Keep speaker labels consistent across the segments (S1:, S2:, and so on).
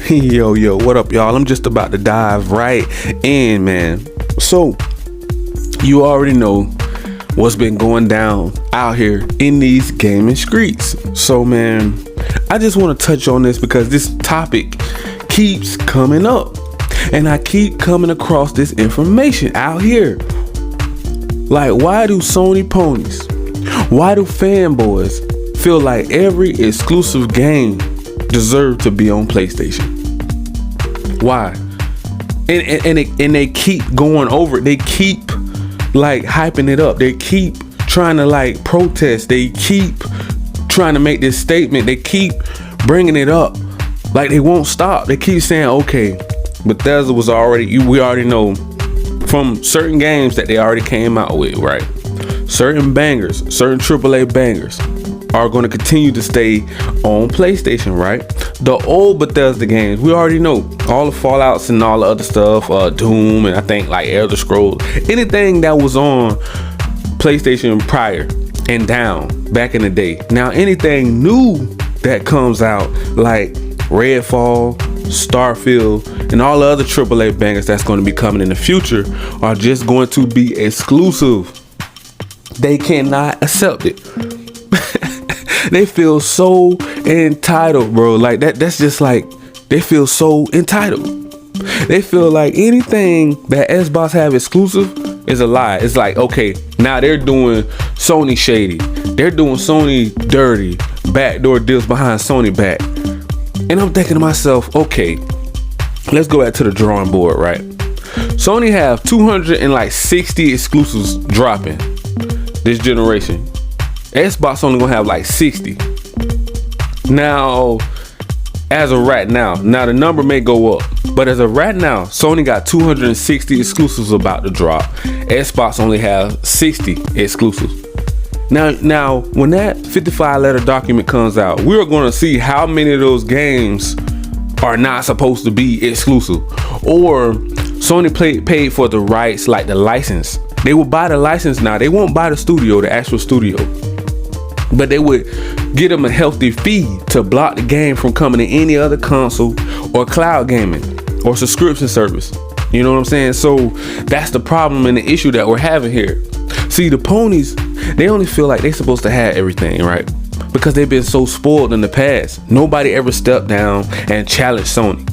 S1: Yo, what up, y'all? I'm just about to dive right in, man. So, you already know what's been going down out here in these gaming streets. So, man, I just want to touch on this because this topic keeps coming up. And I keep coming across this information out here. Like, why do Sony ponies, why do fanboys feel like every exclusive game deserves to be on PlayStation? Why? And they keep going over it. They keep like hyping it up. They keep trying to like protest. They keep trying to make this statement. They keep bringing it up. Like they won't stop. They keep saying, okay, Bethesda was already, we already know from certain games that they already came out with, right? Certain bangers, certain AAA bangers are going to continue to stay on PlayStation, right? The old Bethesda games, we already know all the Fallouts and all the other stuff, Doom, and I think like Elder Scrolls, anything that was on PlayStation prior and down back in the day. Now anything new that comes out like Redfall, Starfield, and all the other AAA bangers that's going to be coming in the future are just going to be exclusive. They cannot accept it. They feel so entitled, bro. Like that's just like, they feel so entitled. They feel like anything that Xbox have exclusive is a lie. It's like, okay, now they're doing Sony shady. They're doing Sony dirty, backdoor deals behind Sony back. And I'm thinking to myself, okay, let's go back to the drawing board, right? Sony have 260 exclusives dropping this generation. Xbox only gonna have like 60. Now, as of right now the number may go up, but as of right now, Sony got 260 exclusives about to drop. Xbox only have 60 exclusives. Now, when that 55-letter document comes out, we're gonna see how many of those games are not supposed to be exclusive, or Sony paid for the rights, like the license. They will buy the license now. They won't buy the studio, the actual studio, but they would get them a healthy fee to block the game from coming to any other console or cloud gaming or subscription service. You know what I'm saying? So that's the problem and the issue that we're having here. See, the ponies, they only feel like they're supposed to have everything, right? Because they've been so spoiled in the past. Nobody ever stepped down and challenged Sony.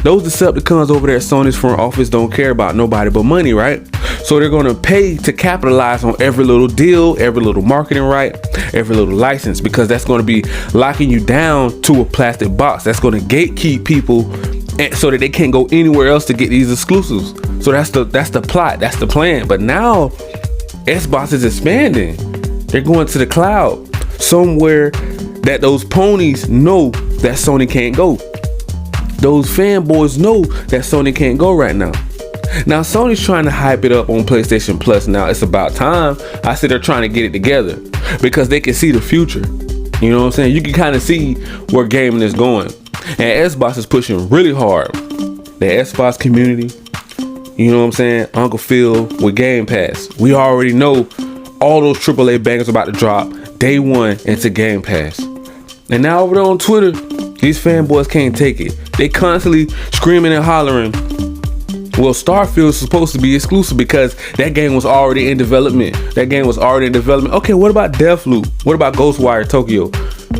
S1: Those Decepticons over there at Sony's front office don't care about nobody but money, right? So they're going to pay to capitalize on every little deal, every little marketing right, every little license, because that's going to be locking you down to a plastic box. That's going to gatekeep people so that they can't go anywhere else to get these exclusives. So that's the plot, that's the plan. But now Xbox is expanding. They're going to the cloud, somewhere that those ponies know that Sony can't go. Those fanboys know that Sony can't go right now. Now Sony's trying to hype it up on PlayStation Plus. Now it's about time. I said they're trying to get it together because they can see the future. You know what I'm saying? You can kind of see where gaming is going. And Xbox is pushing really hard. The Xbox community, you know what I'm saying? Uncle Phil with Game Pass. We already know all those AAA bangers about to drop day one into Game Pass. And now over there on Twitter, these fanboys can't take it. They constantly screaming and hollering, well, Starfield is supposed to be exclusive because that game was already in development. Okay, what about Deathloop? What about Ghostwire Tokyo?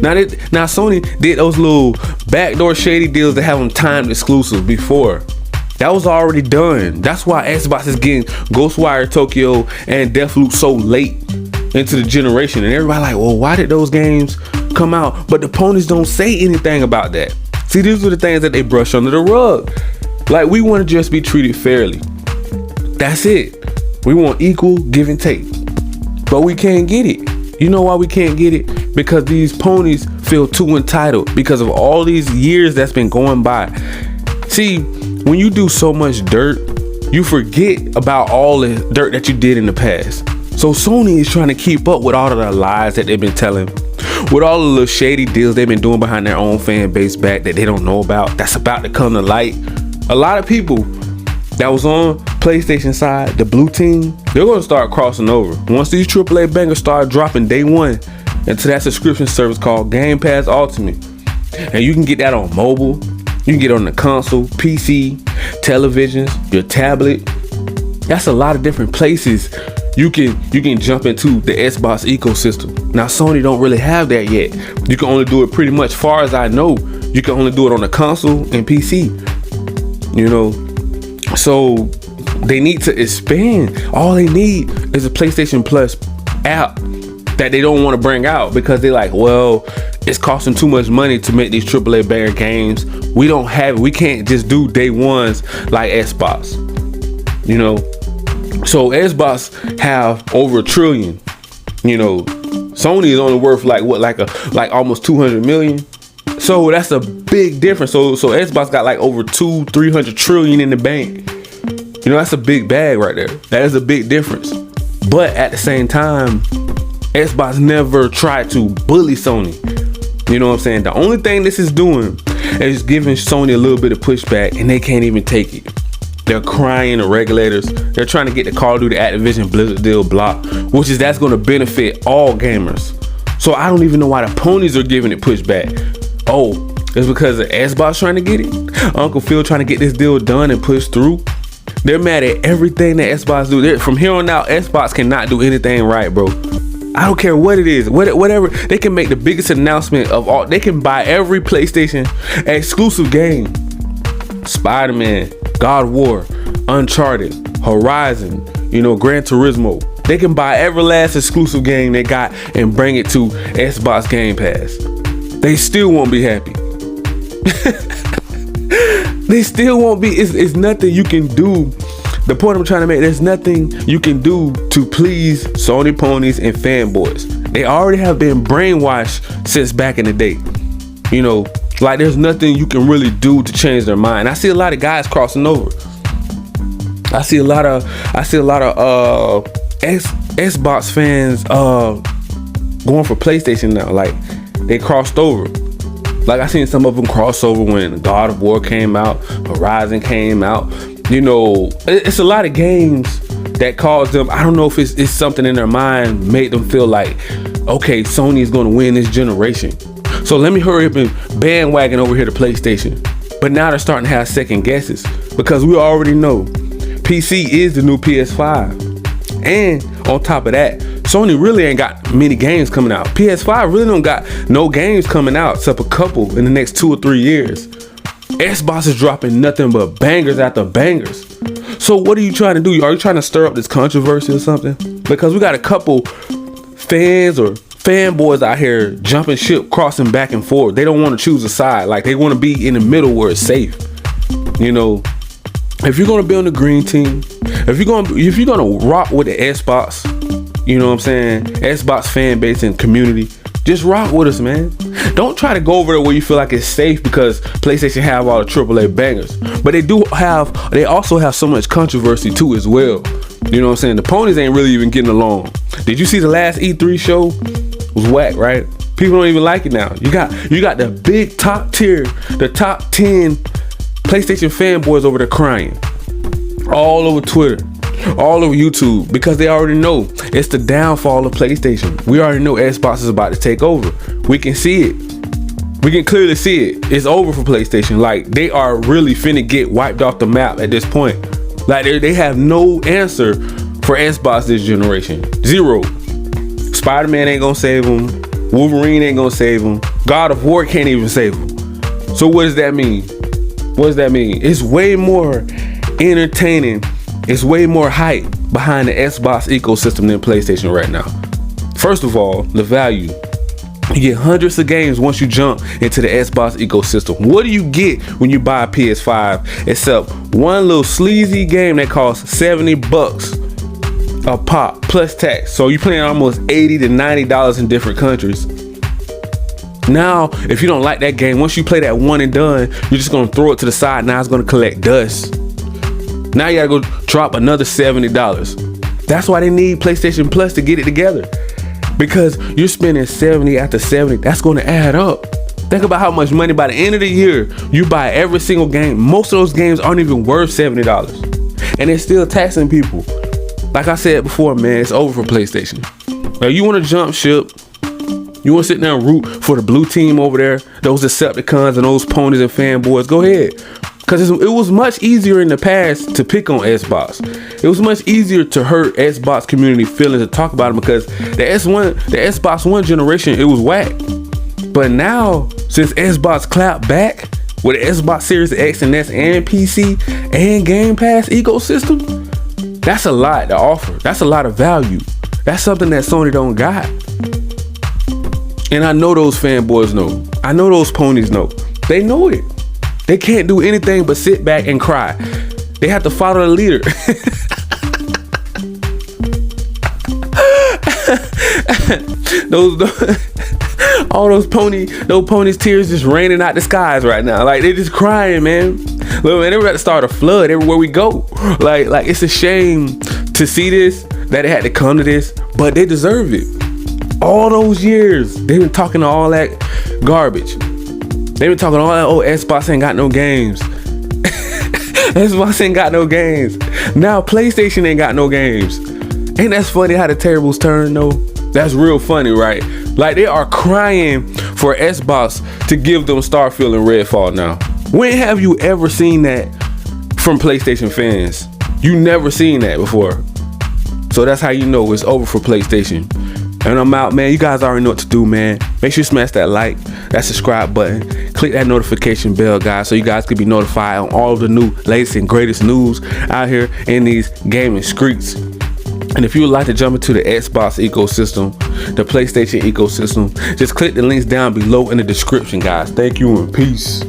S1: Now Sony did those little backdoor shady deals that have them timed exclusive before. That was already done. That's why Xbox is getting Ghostwire Tokyo and Deathloop so late into the generation. And everybody like, well, why did those games come out? But the ponies don't say anything about that. See, these are the things that they brush under the rug. Like, we want to just be treated fairly. That's it. We want equal give and take. But we can't get it. You know why we can't get it? Because these ponies feel too entitled because of all these years that's been going by. See, when you do so much dirt, you forget about all the dirt that you did in the past. So Sony is trying to keep up with all of the lies that they've been telling, with all the little shady deals they've been doing behind their own fan base back that they don't know about, that's about to come to light. A lot of people that was on PlayStation side, the blue team, they're going to start crossing over. Once these AAA bangers start dropping day one into that subscription service called Game Pass Ultimate, and you can get that on mobile, You can get it on the console, PC, televisions, your tablet. That's a lot of different places you can jump into the Xbox ecosystem. Now Sony don't really have that yet. You can only do it pretty much, far as I know, you can only do it on the console and PC. You know, so they need to expand. All they need is a PlayStation Plus app that they don't want to bring out because they're like, well, it's costing too much money to make these AAA banger games. We don't have it. We can't just do day ones like Xbox. You know, so Xbox have over $1 trillion. You know, Sony is only worth like almost 200 million. So that's a big difference. So Xbox got like over 200-300 trillion in the bank. You know, that's a big bag right there. That is a big difference. But at the same time, Xbox never tried to bully Sony. You know what I'm saying? The only thing this is doing is giving Sony a little bit of pushback, and they can't even take it. They're crying, the regulators. They're trying to get the Call of Duty Activision Blizzard deal blocked, that's going to benefit all gamers. So I don't even know why the ponies are giving it pushback. Oh, it's because of Xbox trying to get it? Uncle Phil trying to get this deal done and pushed through? They're mad at everything that Xbox do. From here on out, Xbox cannot do anything right, bro. I don't care what it is, whatever. They can make the biggest announcement of all. They can buy every PlayStation exclusive game. Spider-Man, God of War, Uncharted, Horizon, you know, Gran Turismo. They can buy every last exclusive game they got and bring it to Xbox Game Pass. They still won't be happy. They still won't be. It's nothing you can do. The point I'm trying to make, there's nothing you can do to please Sony ponies and fanboys. They already have been brainwashed since back in the day. You know, like there's nothing you can really do to change their mind. I see a lot of guys crossing over. I see a lot of Xbox fans going for PlayStation now. Like they crossed over. Like I seen some of them cross over when God of War came out, Horizon came out. You know, it's a lot of games that caused them. I don't know if it's something in their mind made them feel like, okay, Sony is going to win this generation. So let me hurry up and bandwagon over here to PlayStation. But now they're starting to have second guesses because we already know PC is the new PS5. And on top of that, Sony really ain't got many games coming out. PS5 really don't got no games coming out except a couple in the next 2 or 3 years. Xbox is dropping nothing but bangers after bangers. So what are you trying to do? Are you trying to stir up this controversy or something? Because we got a couple fans or fanboys out here jumping ship, crossing back and forth. They don't want to choose a side. Like they want to be in the middle where it's safe. You know, if you're gonna be on the green team, if you're gonna rock with the Xbox, you know what I'm saying, Xbox fan base and community, just rock with us, man. Don't try to go over there where you feel like it's safe because PlayStation have all the AAA bangers. But they also have so much controversy too as well. You know what I'm saying? The ponies ain't really even getting along. Did you see the last E3 show? It was whack, right? People don't even like it now. You got the big top tier, the top 10 PlayStation fanboys over there crying. All over Twitter, all over YouTube, because they already know it's the downfall of PlayStation. We already know Xbox is about to take over. We can see it. We can clearly see it. It's over for PlayStation. Like they are really finna get wiped off the map at this point. Like they have no answer for Xbox this generation. Zero. Spider-Man ain't gonna save them. Wolverine ain't gonna save them. God of War can't even save them. So what does that mean? What does that mean? It's way more entertaining. It's way more hype behind the Xbox ecosystem than PlayStation right now. First of all, the value. You get hundreds of games once you jump into the Xbox ecosystem. What do you get when you buy a PS5 except one little sleazy game that costs $70 a pop plus tax? So you're paying almost $80 to $90 in different countries. Now, if you don't like that game, once you play that one and done, you're just gonna throw it to the side. Now it's gonna collect dust. Now you gotta go drop another $70. That's why they need PlayStation Plus to get it together. Because you're spending 70 after 70. That's gonna add up. Think about how much money by the end of the year you buy every single game. Most of those games aren't even worth $70. And they're still taxing people. Like I said before, man, it's over for PlayStation. Now you wanna jump ship, You want to sit there and root for the blue team over there, those Decepticons and those ponies and fanboys? Go ahead. Because it was much easier in the past to pick on Xbox. It was much easier to hurt Xbox community feelings to talk about them because the Xbox One generation, it was whack. But now, since Xbox clapped back with the Xbox Series X and S and PC and Game Pass ecosystem, that's a lot to offer. That's a lot of value. That's something that Sony don't got. And I know those fanboys know. I know those ponies know. They know it. They can't do anything but sit back and cry. They have to follow the leader. All those ponies' tears just raining out the skies right now. Like, they just crying, man. Look, man, they're about to start a flood everywhere we go. Like it's a shame to see this, that it had to come to this, but they deserve it. All those years, they've been talking all that garbage. They've been talking all that, oh, Xbox ain't got no games. Xbox ain't got no games. Now PlayStation ain't got no games. Ain't that funny how the tables turn though? That's real funny, right? Like, they are crying for Xbox to give them Starfield and Redfall now. When have you ever seen that from PlayStation fans? You never seen that before. So that's how you know it's over for PlayStation. And I'm out, man. You guys already know what to do, man. Make sure you smash that like, that subscribe button, click that notification bell, guys, so you guys can be notified on all of the new, latest, and greatest news out here in these gaming streets. And if you would like to jump into the Xbox ecosystem, the PlayStation ecosystem, just click the links down below in the description, guys. Thank you and peace.